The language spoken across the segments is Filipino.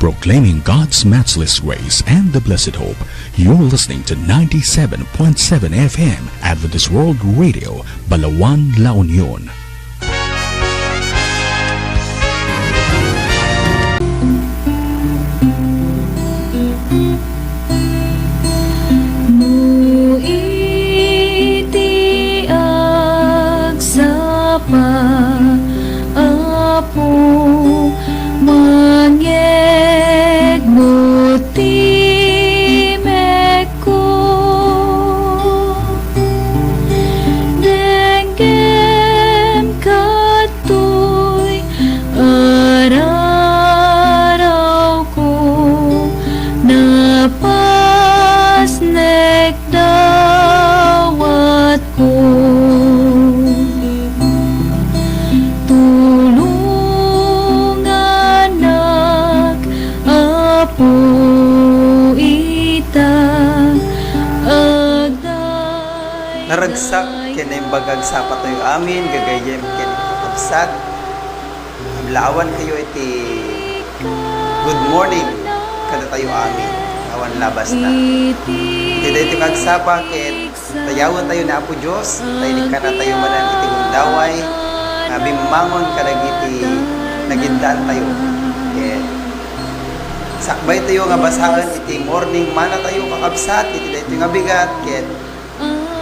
proclaiming God's matchless grace and the blessed hope. You're listening to 97.7 FM Adventist World Radio, Balawan, La Union. Naragsak kinaimbagag sapat tayo amin, gagayem kinakabsat. Ablawan kayo iti good morning kada tayo amin. Awan labas na. Iti iti kagsapa ket tayawan tayo na Apo Dios, tayo ka na tayo manan iti gundaway. Bimangon kadag iti nagindaan tayo. Ket sakbay tayo nga basahan iti morning mana tayo kakabsat iti daytoy nga bigat ket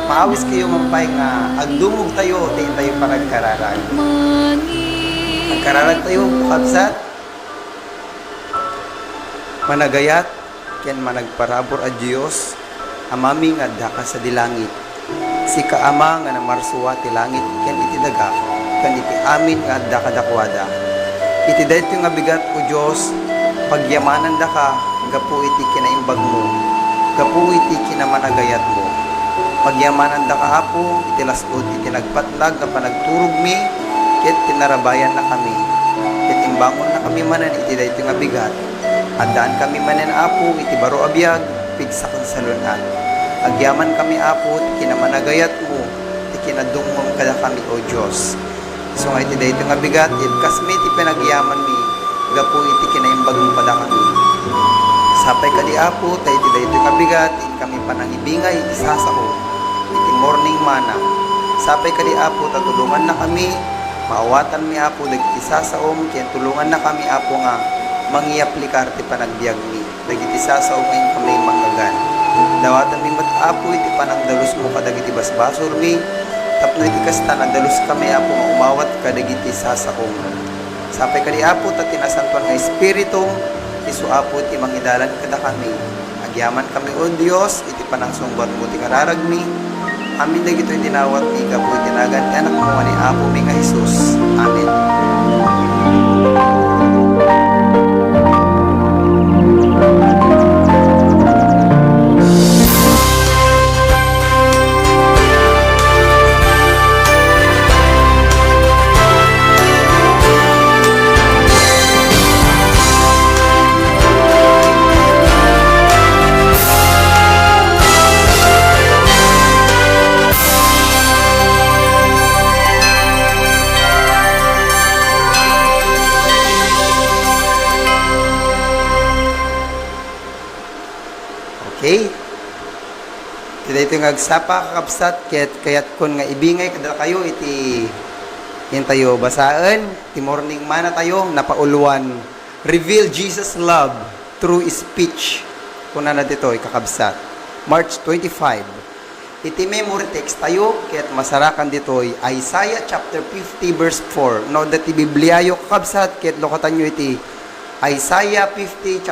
maawis kayo mampay nga agdumog tayo, tayo tayo paragkararag. Agkararag tayo, kakabsat. Managayat, ken managparabor a Diyos, amami nga daka sa dilangit. Si kaama nga namarsuwa ti langit, ken iti daga, ken iti amin nga daka dakwada. Iti dayto nga bigat o Diyos, pagyamanan daka, gapu iti kinaimbag mo, gapu iti kinamanagayat mo. Pagyamanan da kahapo, iti lasod, iti nagpatlag, nga panagturog mi, ket tinarabayan na kami. Ket imbangon na kami manan, iti dayto nga bigat. Addaan kami manan apo, iti baro abiyag, pigsak ang salunat. Agyaman kami apo, iti kinamanagayat mo, iti kinadungmong kada kami, O Diyos. So nga iti dayto nga bigat, ibkas mi, iti pinagyaman mi, gapo iti kinaimbag mo pada kami. Sapay kadi apo, tayo iti dayto nga bigat, iti kami panangibingay, iti sasao. Iti morning mana. Sapay kadi apo, tatulungan na kami, maawatan mi apo, dagiti sasaom, kaya tulungan na kami apo nga, mangiaplikar ti panagbiag mi. Dagiti sasaom ngayon kami manggagan. Dawatan mi mat apo, iti panagdalus mo kadagiti basbasor mi, tapno iti kasta nagdalus kami apo, nga umawat kadagiti sasaom. Sapay kadi apo, tatinasantuan nga espiritu, isu apo, iti mangidalan kada kami. Agyaman kami o Diyos, iti panangsungbat mo ti kararag mi. Amin na gito'y dinawat ni kapoy tinagan, anak mo ni Apo mi nga Jesus. Amen. Okay? Ito nga agsapa kakabsat, kayat kon nga ibingay kada kayo, iti yan tayo basaan, iti morning mana tayo, napauluan, reveal Jesus' love through speech. Kuna na dito, kakabsat. March 25. Iti memory text tayo, kayat masarakan dito, Isaiah chapter 50 verse 4. No, dati Bibliayo kakabsat, kayat lokatan nyo iti Isaiah 50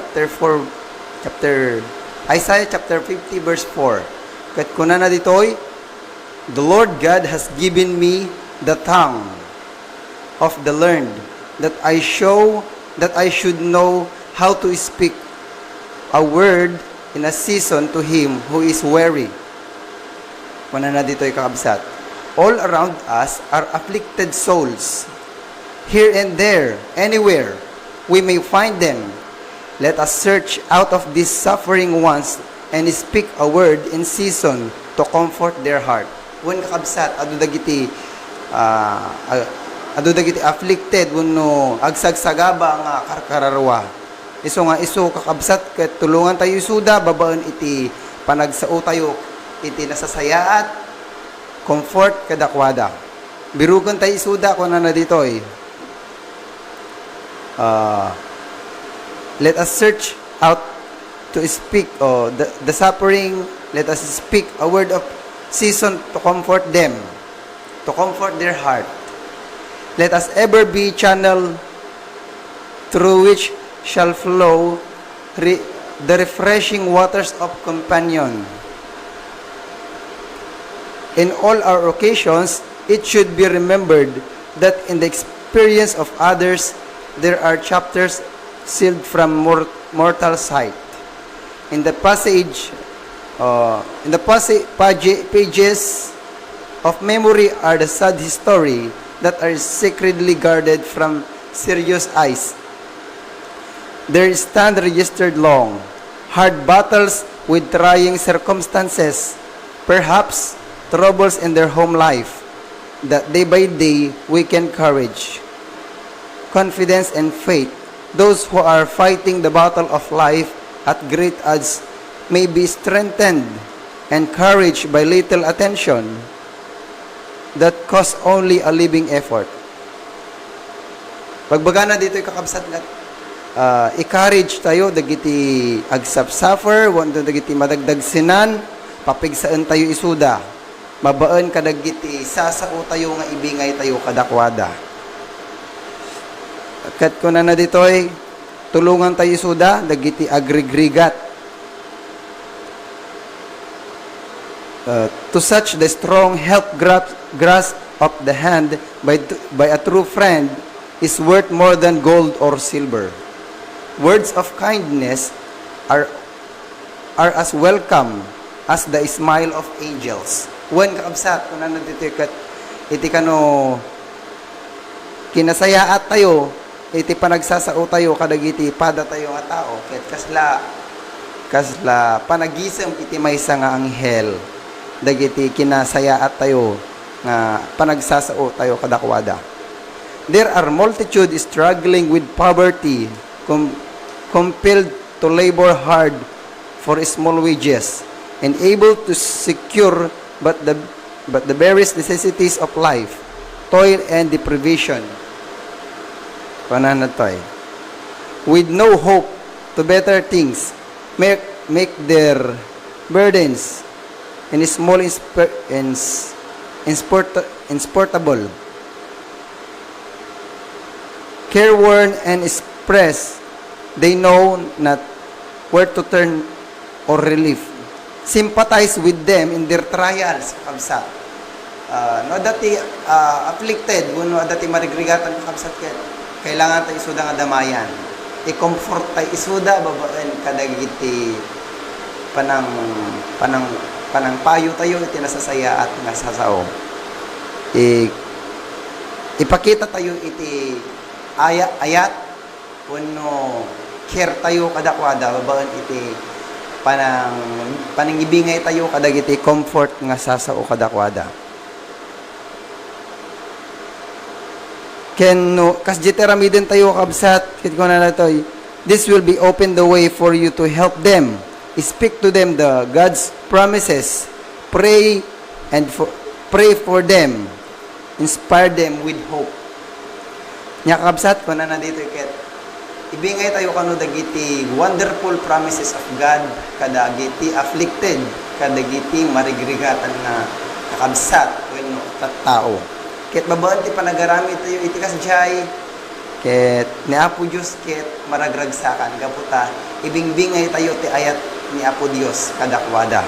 Isaiah chapter 50 verse 4. Kat kuna na ditoy, the Lord God has given me the tongue of the learned, that I should know how to speak a word in a season to him who is weary. Kuna na ditoy kakabsat. All around us are afflicted souls. Here and there, anywhere, we may find them. Let us search out of these suffering ones and speak a word in season to comfort their heart. When kakabsat, adu dagiti afflicted, wano agsagsagaba nga karkararwa. Iso nga iso kakabsat ket tulungan tayo isuda babaan iti panagsao tayo iti nasasayaat comfort kadakwada. Birugon tayo isuda ko na ditoy. Let us search out to speak the suffering. Let us speak a word of season to comfort them, to comfort their heart. Let us ever be channel through which shall flow the refreshing waters of companion. In all our occasions, it should be remembered that in the experience of others, there are chapters sealed from mortal sight. In the pages of memory are the sad history that are sacredly guarded from serious eyes. There stand registered long, hard battles with trying circumstances, perhaps troubles in their home life, that day by day weaken courage, confidence, and faith. Those who are fighting the battle of life at great odds may be strengthened, encouraged by little attention that costs only a living effort. Pagbaga na dito kakabsat nga encourage tayo dagiti agsap-suffer, wando dagiti madagdag sinan, papigsaan tayo isuda. Mabaan kadagiti sasao tayo nga ibingay tayo kadakwada. Kat ko na ditoy tulungan tayo isuda dagiti agrigrigat. To such the strong help grasp of the hand by a true friend is worth more than gold or silver. Words of kindness are as welcome as the smile of angels. When kakabsat, kung na natitikat, iti kano kinasayaat tayo, iti panagsasao tayo, kadagiti pada tayo nga tao, ket kasla panagisem iti maysa nga anghel, dagiti kinasayaat tayo, nga panagsasao tayo kadakwada. There are multitude struggling with poverty, compelled to labor hard for small wages, and able to secure but the various necessities of life, toil and deprivation. Pananatay. With no hope to better things, make their burdens and small insportable. Careworn and express, they know not where to turn or relief. Sympathize with them in their trials, kabsat. No dati afflicted, no dati marigrigatan kabsat kailangan tayo isuda nga damayan. I-comfort tayo isuda babaan kadagiti panang payo tayo iti nasasaya at nasasao. Ipakita tayo iti ayat kuno care tayo kadakwada babaan iti panangibingay tayo kadagiti comfort nga sasao kadakwada. Kasjiteramiden tayo kabsat kit ko na natoy. This will be open the way for you to help them. Speak to them the God's promises. Pray for them. Inspire them with hope. Nya kabsat ko na dito ket ibingay tayo kano dagiti wonderful promises of God kadagiti afflicted kadagiti marigrigatan na kakabsat wenno tattao. Ket babaan ti panagarami tayo iti kasjay ket ni Apo Dios ket maragragsakan kaputa ibingbingay tayo ti ayat ni Apo Dios kadakwada.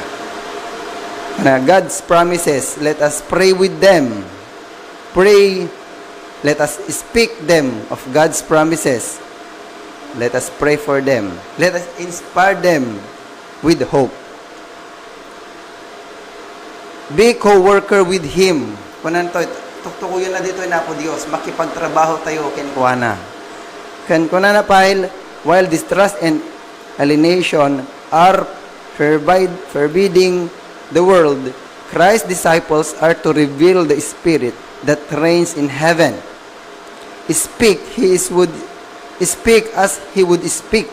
Na God's promises, let us pray with them. Pray, let us speak them of God's promises. Let us pray for them. Let us inspire them with hope. Be co-worker with Him. Kunan to, tuktukuyan na dito na po Diyos, makipagtrabaho tayo kenkuana. Kenkuana na pahil, while distrust and alienation are forbidding the world, Christ's disciples are to reveal the Spirit that reigns in heaven. Speak, He speak as He would speak,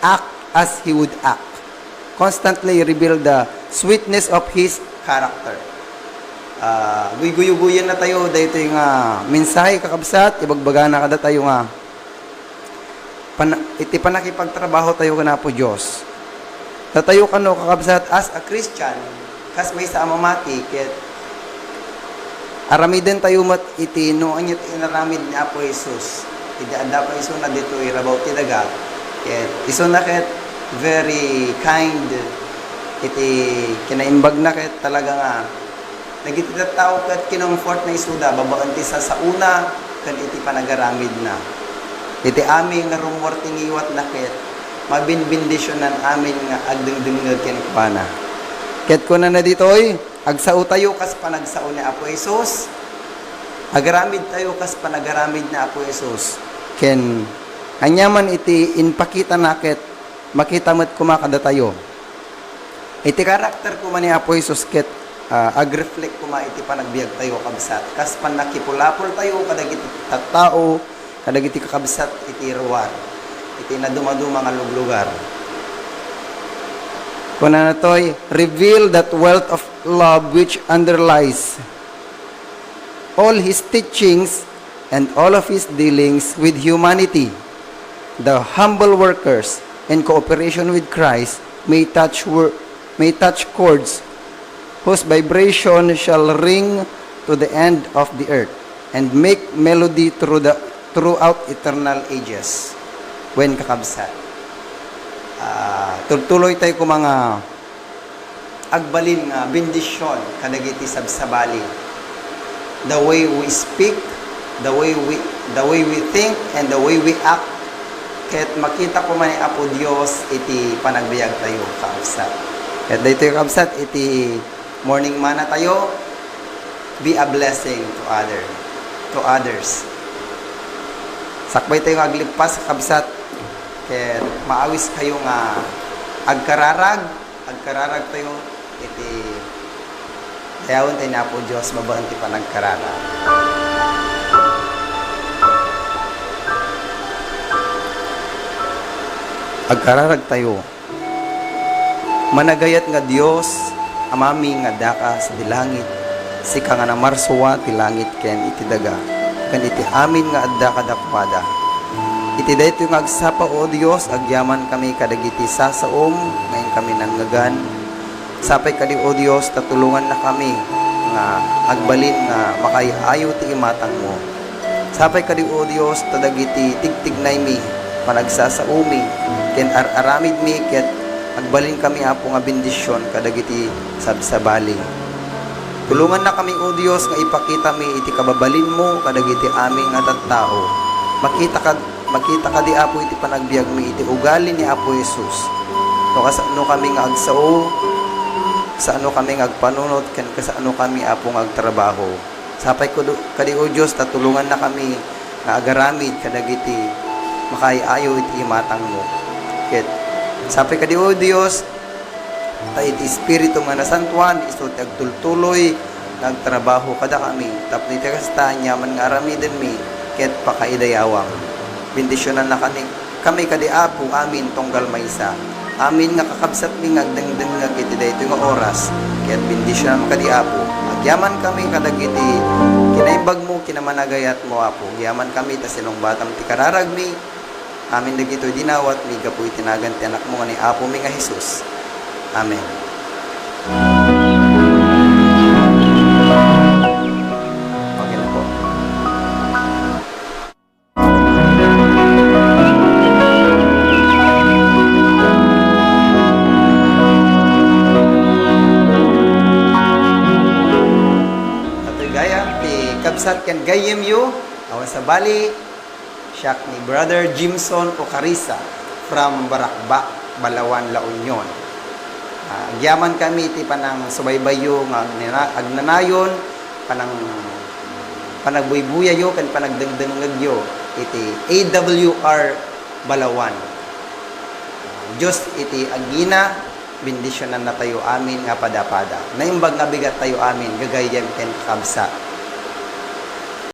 act as He would act. Constantly reveal the sweetness of His character. Guy-guyo-guyan na tayo, dahito yung mensahe kakabsat, ibagbaga na kada tayo nga. Iti panakipagtrabaho tayo ka na po Diyos. Tatayo ka no kakabsat as a Christian, kas may sa amamati, ket aramiden tayo mat iti no anyat inaramid ni Apo Jesus. Ida pa iso na dito irabaw ti daga. Ket iso na ket very kind iti kinaimbag na ket talaga nga nagiti tao ket kinomfort na isuda babaan ti sa una ken iti panagaramid na. Iti amin nga rumor tingiwat na ket mabinbindisyonan amin nga agdengdengeg ken kupana. Ket ko na ditoy agsao tayo kas panagsao ni Apo Jesus. Agaramid tayo kas panagaramid ni Apo Jesus. Ken anyaman iti inpakita naket makita met kumakada tayo. Iti karakter ko man ni Apo Jesus ket agreflect kuma iti panagbiag tayo kabsat. Kas panakipulapol tayo kadagiti tattao, kadagiti kakabsat iti ruwar. Iti naduma-duma nga luglugar. Kuna na to'y, reveal that wealth of love which underlies all His teachings and all of His dealings with humanity. The humble workers in cooperation with Christ may touch chords whose vibration shall ring to the end of the earth and make melody throughout eternal ages. When kakabsat. Tuloy tayo ko mga agbalin nga bendisyon kadagiti sabsabali. The way we speak, the way we think, and the way we act. Ket makita ko man ni Apo Dios iti panagbiag tayo kakabsat. Ket daytoy kakabsat iti morning mana tayo, be a blessing to others. Sakbay tayo aglipas kakabsat. Ket maawis kayo nga agkararag tayo iti dayawon tayo na po Diyos mabaan ti panagkararag. Agkararag tayo. Managayat nga Dios amami nga daka sa dilangit sika nga namarsuwa ti langit ken iti daga ken iti amin nga adda kadakpada. Iti dayto yung agsapa o Dios, agyaman kami kadagiti sasaom, ngayon kami nanggagan. Sapay kadi o Dios, tatulungan na kami nga agbalin nga makayayo ti imatang mo. Sapay kadi o Dios, tadagiti tigtignay mi, panagsasaumi, ken aramid mi, ket agbalin kami apo nga bendisyon kadagiti sabsabali. Tulungan na kami o Dios nga ipakita mi iti kababalin mo kadagiti aming nga tattao. Makita ka di Apo iti panagbiag mi iti ugali ni Apo Jesus. No kasano kami nga agsao, kasano kami nga agpanunot, ken kasano kami Apo nga agtrabaho. Sapay ko kadi o Dios tatulungan na kami nga agaramid kadagiti makayayo iti imatang mo. Ket sapay kadi o Dios ta iti espiritu nga nasantuan isu ti agtultuloy nagtrabaho kada kami tapno iti kasta nyaman nga aramiden mi ket pakaidayawang. Bendisyonan na kami kadi Apo amin tunggal maysa. Amin nga kakabsat mi ngagdengdeng nga iti daytoy nga oras. Ket bendisyonan kadi Apo. Agyaman kami kadagiti kinaimbag mo kinamanagayat mo Apo. Agyaman kami ta sinong batam ti kararag mi. Amin dagitoy dinawat mi gapu itinagan ti anak mo nga ni Apo mi nga Jesus. Amen. Okay na po. Kabsat ken gayem yu awan sa bali siya ni Brother Jimson Ocarisa from Barakbak, Balawan, La Union. Agyaman kami iti panang subaybayo nga agnanayon panagbuy-buyayo ken panagdengdengegyo iti AWR Balawan. Diyos iti agina bendisyonan na tayo amin nga pada-pada. Naimbag nga bigat tayo amin gagayem ken kabsa.